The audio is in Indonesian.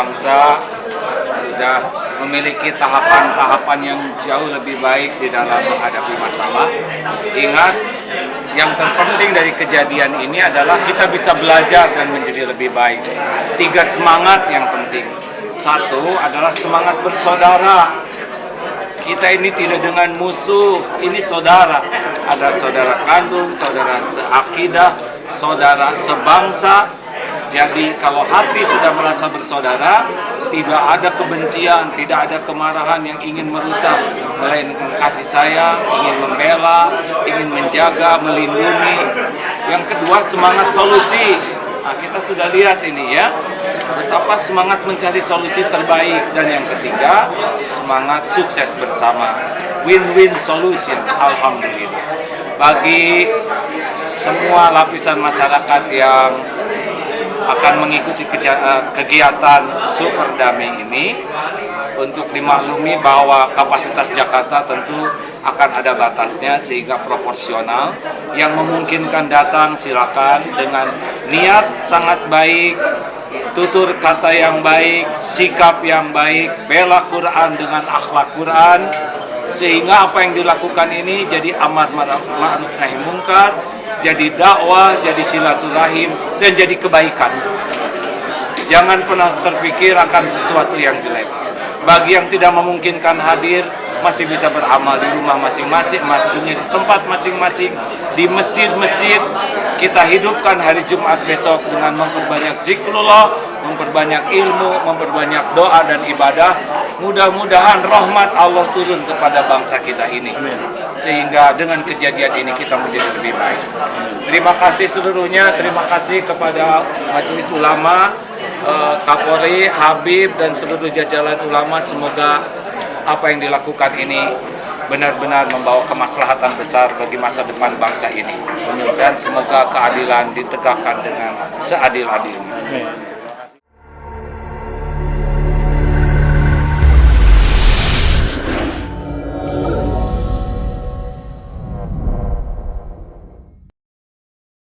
bangsa sudah memiliki tahapan-tahapan yang jauh lebih baik di dalam menghadapi masalah. Ingat, yang terpenting dari kejadian ini adalah kita bisa belajar dan menjadi lebih baik. 3 semangat yang penting. 1 adalah semangat bersaudara. Kita ini tidak dengan musuh, ini saudara. Ada saudara kandung, saudara seakidah, saudara sebangsa. Jadi kalau hati sudah merasa bersaudara, tidak ada kebencian, tidak ada kemarahan yang ingin merusak, melainkan kasih sayang, ingin membela, ingin menjaga, melindungi. Yang kedua, semangat solusi. Nah, kita sudah lihat ini ya, betapa semangat mencari solusi terbaik. Dan yang ketiga, semangat sukses bersama, win-win solution. Alhamdulillah. Bagi semua lapisan masyarakat yang akan mengikuti kegiatan Super Damai ini, untuk dimaklumi bahwa kapasitas Jakarta tentu akan ada batasnya sehingga proporsional. Yang memungkinkan datang silakan dengan niat sangat baik, tutur kata yang baik, sikap yang baik, bela Quran dengan akhlak Quran, sehingga apa yang dilakukan ini jadi amar ma'ruf nahi mungkar, jadi dakwah, jadi silaturahim, dan jadi kebaikan. Jangan pernah terpikir akan sesuatu yang jelek. Bagi yang tidak memungkinkan hadir, masih bisa beramal di rumah masing-masing, maksudnya di tempat masing-masing, di masjid-masjid. Kita hidupkan hari Jumat besok dengan memperbanyak zikrullah, memperbanyak ilmu, memperbanyak doa dan ibadah. Mudah-mudahan rahmat Allah turun kepada bangsa kita ini, sehingga dengan kejadian ini kita menjadi lebih baik. Terima kasih seluruhnya, terima kasih kepada Majelis Ulama, Kapolri, Habib, dan seluruh jajaran ulama. Semoga apa yang dilakukan ini benar-benar membawa kemaslahatan besar bagi masa depan bangsa ini, dan semoga keadilan ditegakkan dengan seadil-adilnya.